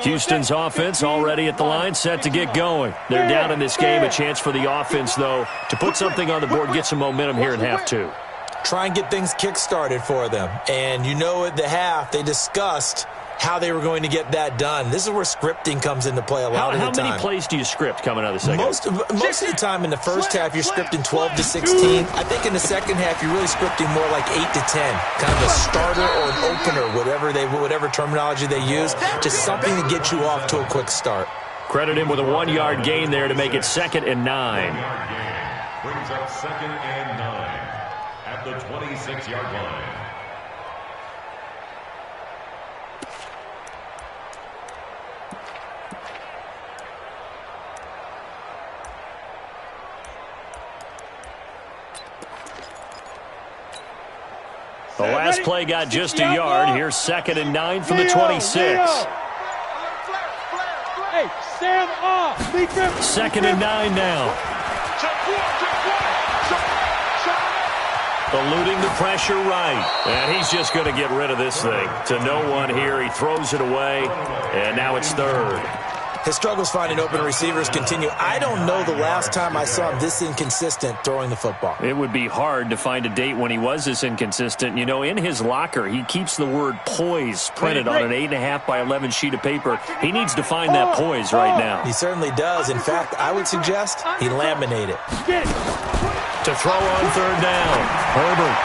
Houston's offense already at the line, set to get going. They're down in this game. A chance for the offense, though, to put something on the board, get some momentum here in half two. Try and get things kick-started for them. And you know at the half, they discussed how they were going to get that done. This is where scripting comes into play a lot of the time. How many plays do you script coming out of the second? Most of the time in the first half, you're scripting 12 to 16. I think in the second half, you're really scripting more like 8 to 10. Kind of a starter or an opener, whatever terminology they use. Just something to get you off to a quick start. Credit him with a 1-yard gain there to make it 2nd and 9. Brings up 2nd and 9 at the 26-yard line. The last play got just a yard. Here's 2nd and 9 from the 26. Hey, stand off. 2nd and 9 now. Eluding the pressure right. And he's just going to get rid of this thing. To no one here. He throws it away. And now it's 3rd. His struggles finding open receivers continue. I don't know the last time I saw him this inconsistent throwing the football. It would be hard to find a date when he was this inconsistent. You know, in his locker, he keeps the word poise printed on an 8.5 by 11 sheet of paper. He needs to find that poise right now. He certainly does. In fact, I would suggest he laminate it. To throw on 3rd down. Herbert.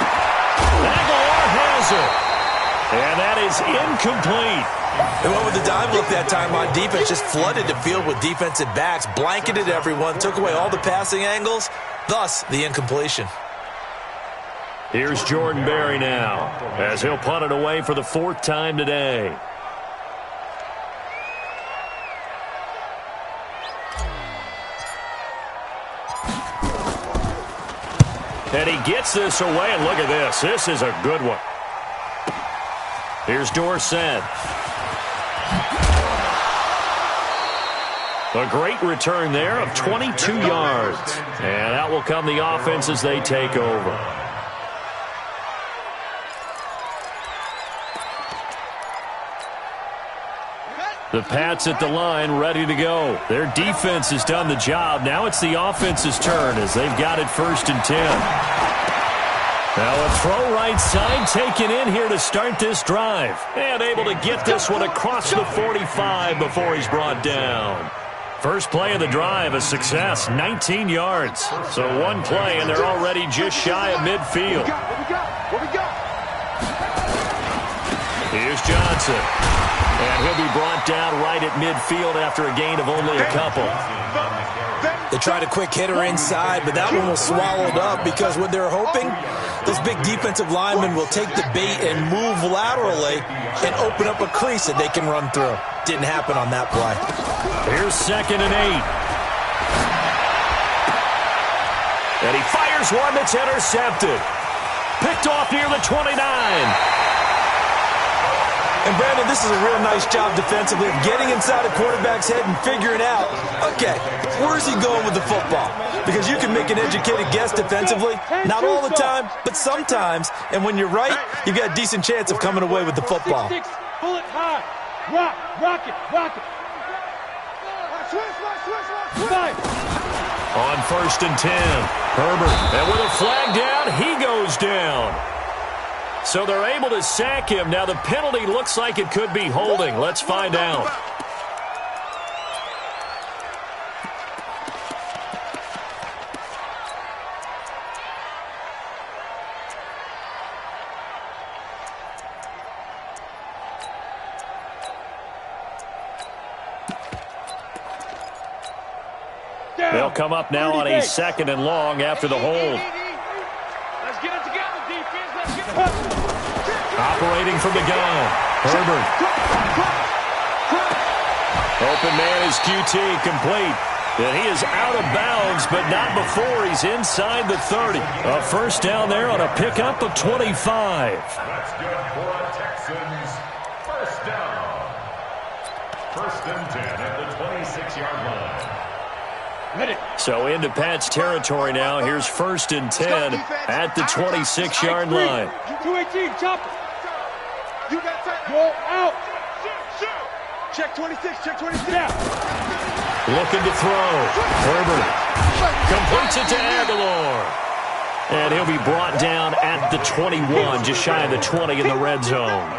Aguilar has it. And that is incomplete. They went with the dive look that time on defense, just flooded the field with defensive backs, blanketed everyone, took away all the passing angles, thus the incompletion. Here's Jordan Berry now, as he'll punt it away for the 4th time today. And he gets this away, and look at this. This is a good one. Here's Dorsett. A great return there of 22 yards. And that will come the offense as they take over. The Pats at the line ready to go. Their defense has done the job. Now it's the offense's turn as they've got it 1st and 10. Now a throw right side taken in here to start this drive. And able to get this one across the 45 before he's brought down. First play of the drive, a success, 19 yards. So one play, and they're already just shy of midfield. Here's Johnson. And he'll be brought down right at midfield after a gain of only a couple. They tried a quick hitter inside, but that one was swallowed up because what they're hoping, those big defensive linemen will take the bait and move laterally and open up a crease that they can run through. Didn't happen on that play. Here's 2nd and 8. And he fires one that's intercepted. Picked off near the 29. And, Brandon, this is a real nice job defensively of getting inside a quarterback's head and figuring out, okay, where's he going with the football? Because you can make an educated guess defensively, not all the time, but sometimes. And when you're right, you've got a decent chance of coming away with the football. Pull it high. Rock it. On 1st and 10, Herbert. And with a flag down, he goes down. So they're able to sack him. Now the penalty looks like it could be holding. Let's find out. They'll come up now on a 2nd and long after the hold. Let's get it together, defense. Let's get it. Operating from the gun, Herbert. Open man is QT, complete. And he is out of bounds, but not before he's inside the 30. A first down there on a pickup of 25. That's good for the Texans. First down. 1st and 10 at the 26-yard line. So into Pat's territory now. Here's 1st and 10 at the 26-yard line. 218, chop it. You got time. Go out. Check 26, check 26. Yeah. Looking to throw. Herbert completes it to Aguilar. And he'll be brought down at the 21, just shy of the 20 in the red zone.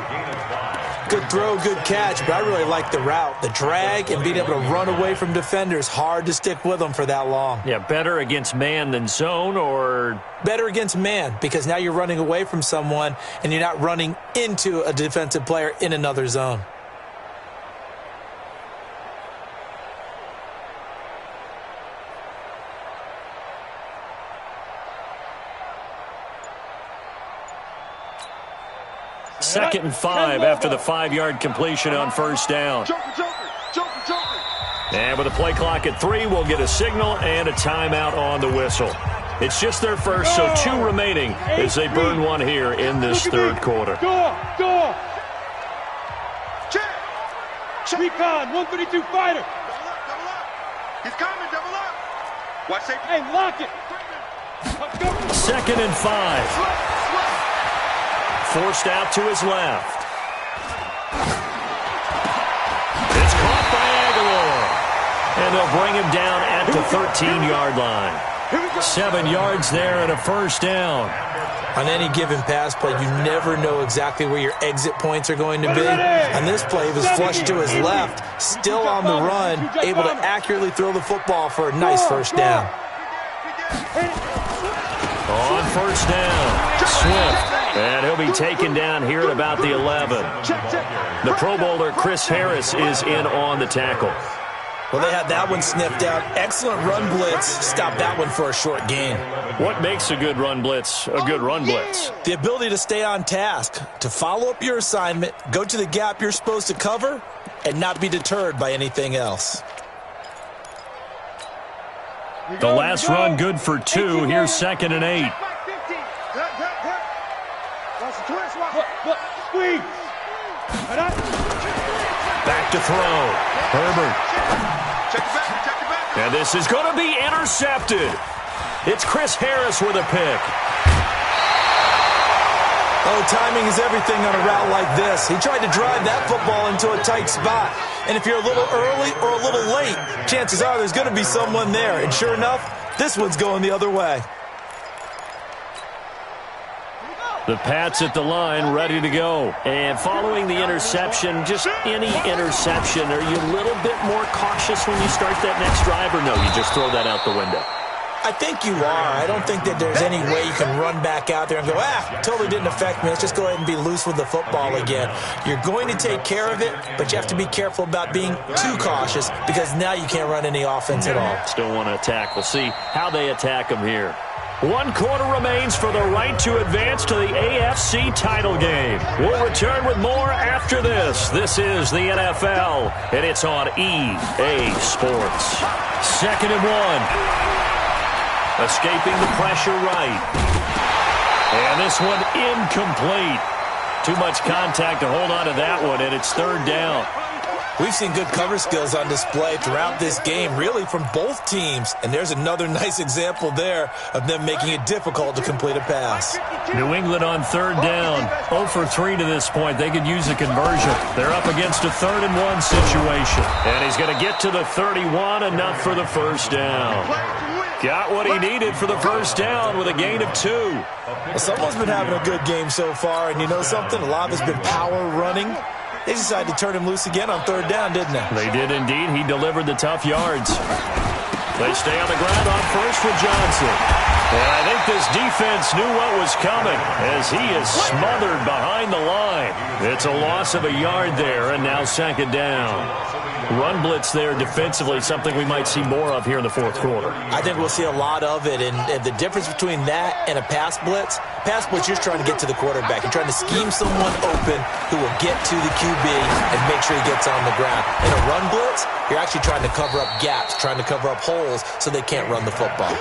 Good throw, good catch, but I really like the route. The drag and being able to run away from defenders, hard to stick with them for that long. Yeah, better against man than zone, or? Better against man, because now you're running away from someone and you're not running into a defensive player in another zone. Second and 5 after the 5-yard completion on first down. And with a play clock at 3, we'll get a signal and a timeout on the whistle. It's just their first, so 2 remaining as they burn one here in this third quarter. Go! Check! Recon, 132 fighter. Double up. He's coming, double up. Watch safety. Hey, lock it. Second and 5. Forced out to his left. It's caught by Aguilar. And they'll bring him down at the 13-yard line. 7 yards there and a first down. On any given pass play, you never know exactly where your exit points are going to be. On this play, he was flushed to his left, still on the run, able to accurately throw the football for a nice first down. On first down, Swift. And he'll be taken down here at about the 11. The Pro Bowler, Chris Harris, is in on the tackle. Well, they had that one sniffed out. Excellent run blitz. Stopped that one for a short gain. What makes a good run blitz a good run blitz? The ability to stay on task, to follow up your assignment, go to the gap you're supposed to cover, and not be deterred by anything else. The last run good for 2. Here's 2nd and 8. Back to throw. Herbert. And this is going to be intercepted. It's Chris Harris with a pick. Oh, timing is everything on a route like this. He tried to drive that football into a tight spot. And if you're a little early or a little late, chances are there's going to be someone there. And sure enough, this one's going the other way. The Pats at the line, ready to go. And following the interception, just any interception, are you a little bit more cautious when you start that next drive, or no, you just throw that out the window? I think you are. I don't think that there's any way you can run back out there and go, totally didn't affect me. Let's just go ahead and be loose with the football again. You're going to take care of it, but you have to be careful about being too cautious because now you can't run any offense at all. Still want to attack. We'll see how they attack them here. 1 quarter remains for the right to advance to the AFC title game. We'll return with more after this. This is the NFL, and it's on EA Sports. 2nd and 1. Escaping the pressure right. And this one incomplete. Too much contact to hold on to that one, and it's 3rd down. We've seen good cover skills on display throughout this game, really from both teams. And there's another nice example there of them making it difficult to complete a pass. New England on 3rd down. 0 for 3 to this point. They could use a conversion. They're up against a 3rd and 1 situation. And he's going to get to the 31, enough for the first down. Got what he needed for the first down with a gain of 2. Well, someone's been having a good game so far, and you know something? A lot of it's been power running. They decided to turn him loose again on 3rd down, didn't they? They did indeed. He delivered the tough yards. They stay on the ground on first with Johnson. And I think this defense knew what was coming as he is smothered behind the line. It's a loss of a yard there, and now 2nd down. Run blitz there defensively, something we might see more of here in the 4th quarter. I think we'll see a lot of it, and the difference between that and a pass blitz, you're just trying to get to the quarterback. You're trying to scheme someone open who will get to the QB and make sure he gets on the ground. In a run blitz, you're actually trying to cover up gaps, trying to cover up holes so they can't run the football.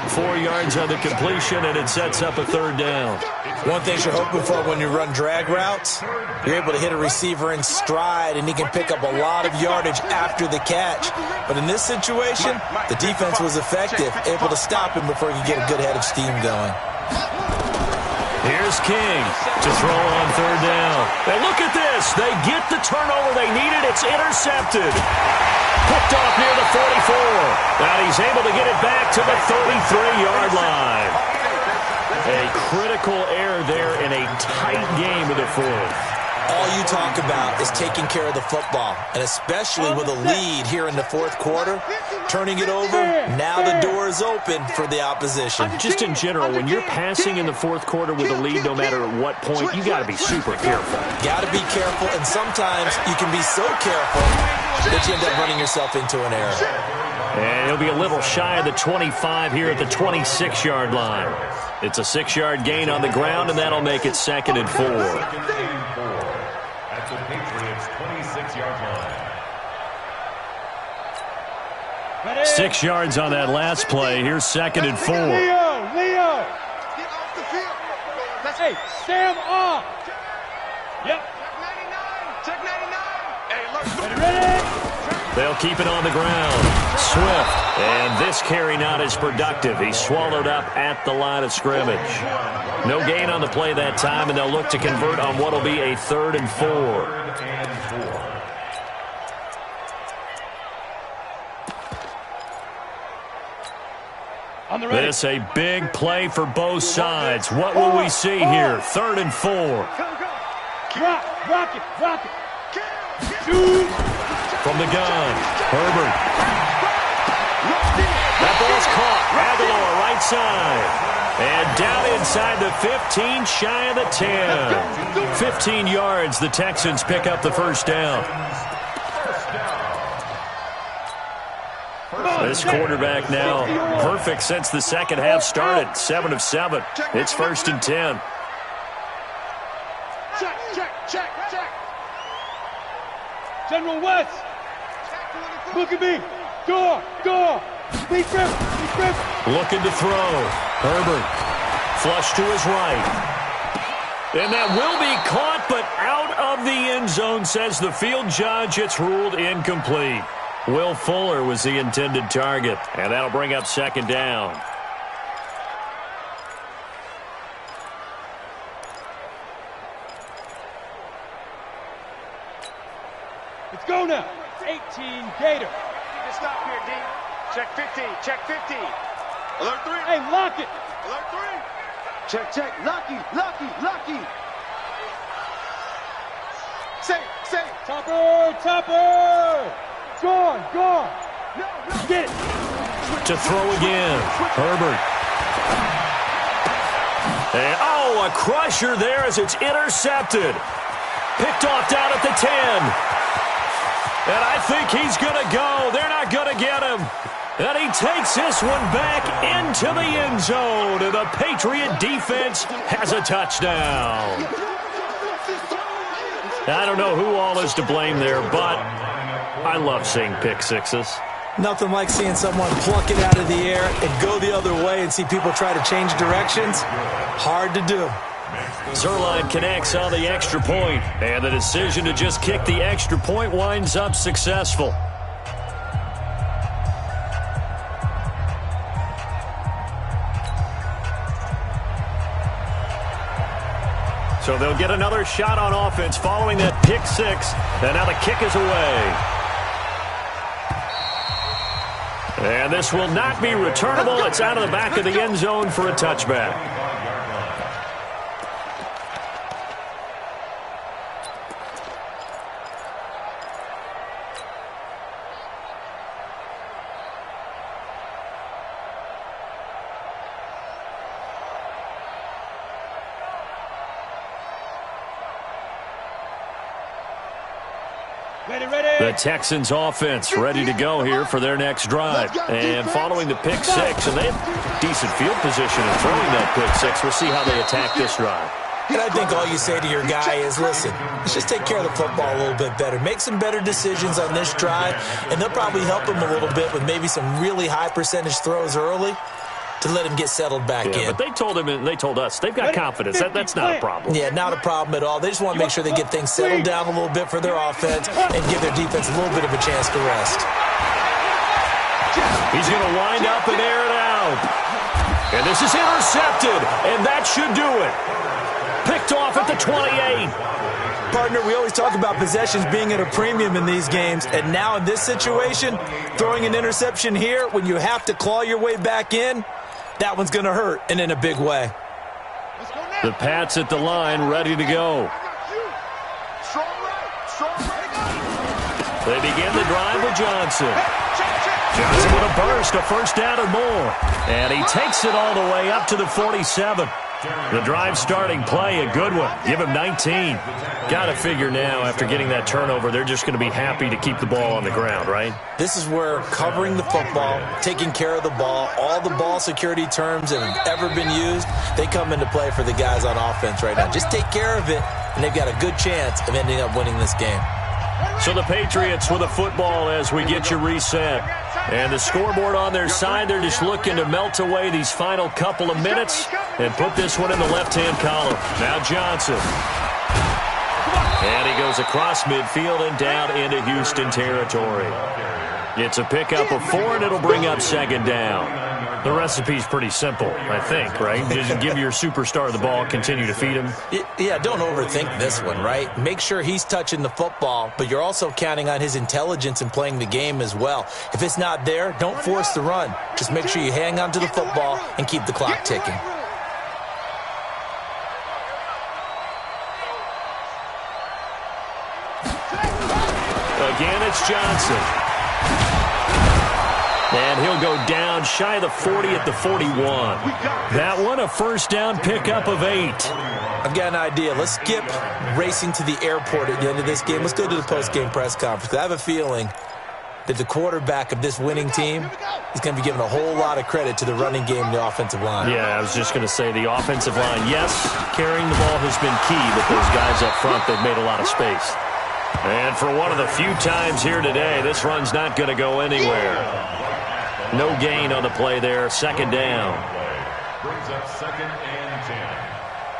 4 yards on the completion, and it sets up a 3rd down. One thing you're hoping for when you run drag routes, you're able to hit a receiver in stride, and he can pick up a lot of yardage after the catch. But in this situation, the defense was effective, able to stop him before he could get a good head of steam going. Here's King to throw on third down. And look at this. They get the turnover they needed. It's intercepted. Picked off near the 44. Now he's able to get it back to the 33-yard line. A critical error there in a tight game of the fourth. All you talk about is taking care of the football, and especially with a lead here in the fourth quarter, turning it over, now the door is open for the opposition. Just in general, when you're passing in the fourth quarter with a lead, no matter at what point, you got to be super careful. Got to be careful, and sometimes you can be so careful that you end up running yourself into an error. And he'll be a little shy of the 25 here at the 26-yard line. It's a 6-yard gain on the ground, and that'll make it 2nd and 4. At the Patriots' 26-yard line. 6 yards on that last play. Here's 2nd and 4. Leo! Get off the field. Hey, Sam off! Yep. Check 99. Hey, look. Ready? They'll keep it on the ground. Swift. And this carry not as productive. He's swallowed up at the line of scrimmage. No gain on the play that time, and they'll look to convert on what will be a 3rd and 4. This a big play for both sides. What will we see here? 3rd and 4. Rock it. Shoot. From the gun, Herbert. That ball's caught. Aguilar right side. And down inside the 15, shy of the 10. 15 yards, the Texans pick up the first down. This quarterback now perfect since the second half started. 7 of 7. It's 1st and 10. Check. General West. Look at me. Door. Be grip. Looking to throw. Herbert. Flush to his right. And that will be caught, but out of the end zone, says the field judge. It's ruled incomplete. Will Fuller was the intended target, and that'll bring up 2nd down. Let's go now. 18 Gator. Stop here, D. Check 50. Alert 3. Hey, lock it. Alert 3. Check. Lucky. Say. Topper. Gone. Get it. To throw again. Herbert. And, a crusher there as it's intercepted. Picked off down at the 10. And I think he's going to go. They're not going to get him. And he takes this one back into the end zone. And the Patriot defense has a touchdown. I don't know who all is to blame there, but I love seeing pick sixes. Nothing like seeing someone pluck it out of the air and go the other way and see people try to change directions. Hard to do. Zerline connects on the extra point, and the decision to just kick the extra point winds up successful. So they'll get another shot on offense following that pick six, and now the kick is away. And this will not be returnable. It's out of the back of the end zone for a touchback. The Texans offense ready to go here for their next drive. And following the pick six, and they have decent field position in throwing that pick six. We'll see how they attack this drive. And I think all you say to your guy is, listen, let's just take care of the football a little bit better. Make some better decisions on this drive, and they'll probably help him a little bit with maybe some really high percentage throws early to let him get settled back in. But they told him and they told us they've got confidence. That's not a problem. Yeah, not a problem at all. They just want to make sure they get things settled down a little bit for their offense and give their defense a little bit of a chance to rest. He's going to wind up and air it out. And this is intercepted, and that should do it. Picked off at the 28. Partner, we always talk about possessions being at a premium in these games, and now in this situation, throwing an interception here when you have to claw your way back in, that one's going to hurt, and in a big way. The Pats at the line, ready to go. They begin the drive with Johnson. Johnson with a burst, a first down and more. And he takes it all the way up to the 47. The drive starting play, a good one. Give him 19. Got to figure now, after getting that turnover, they're just going to be happy to keep the ball on the ground, right? This is where covering the football, taking care of the ball, all the ball security terms that have ever been used, they come into play for the guys on offense right now. Just take care of it, and they've got a good chance of ending up winning this game. So the Patriots with a football as we get you reset. And the scoreboard on their side, they're just looking to melt away these final couple of minutes and put this one in the left-hand column. Now Johnson. And he goes across midfield and down into Houston territory. It's a pickup of 4, and it'll bring up second down. The recipe's pretty simple, I think, right? Just give your superstar the ball, continue to feed him. Yeah, don't overthink this one, right? Make sure he's touching the football, but you're also counting on his intelligence in playing the game as well. If it's not there, don't force the run. Just make sure you hang on to the football and keep the clock ticking. Again, it's Johnson. And he'll go down shy of the 40 at the 41. That one, a first down pickup of 8. I've got an idea. Let's skip racing to the airport at the end of this game. Let's go to the post-game press conference. I have a feeling that the quarterback of this winning team is going to be giving a whole lot of credit to the running game and the offensive line. Yeah, I was just going to say the offensive line, yes, carrying the ball has been key, but those guys up front, they've made a lot of space. And for one of the few times here today, this run's not going to go anywhere. No gain on the play there. Second down. Brings up 2nd and 10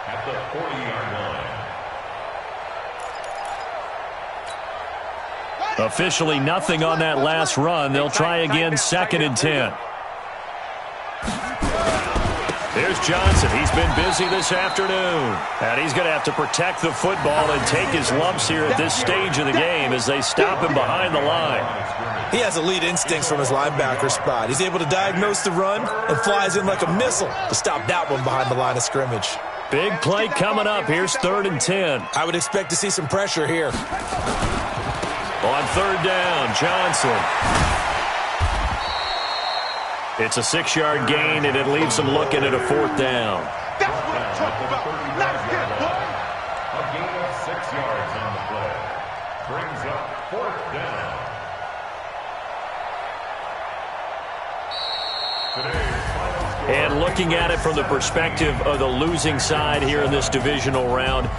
at the 40-yard line. Officially nothing on that last run. They'll try again, 2nd and 10. Here's Johnson. He's been busy this afternoon. And he's going to have to protect the football and take his lumps here at this stage of the game as they stop him behind the line. He has elite instincts from his linebacker spot. He's able to diagnose the run and flies in like a missile to stop that one behind the line of scrimmage. Big play coming up. Here's 3rd and 10. I would expect to see some pressure here. On 3rd down, Johnson. It's a 6-yard gain, and it leaves them looking at a 4th down. That's what I'm talking about. Nice hit, boy. A gain of 6 yards on the play. Brings up 4th down. And looking at it from the perspective of the losing side here in this divisional round,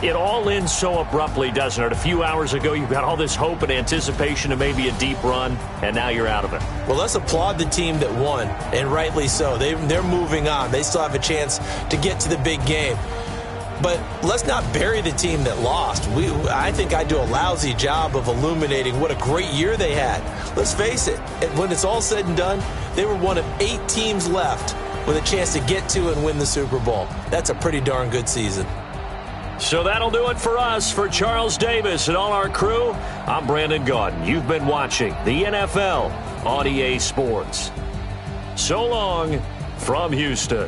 it all ends so abruptly, doesn't it? A few hours ago, you got all this hope and anticipation of maybe a deep run, and now you're out of it. Well, let's applaud the team that won, and rightly so. They're moving on. They still have a chance to get to the big game. But let's not bury the team that lost. I think I do a lousy job of illuminating what a great year they had. Let's face it, when it's all said and done, they were one of 8 teams left with a chance to get to and win the Super Bowl. That's a pretty darn good season. So that'll do it for us. For Charles Davis and all our crew, I'm Brandon Gaudin. You've been watching the NFL on EA Sports. So long from Houston.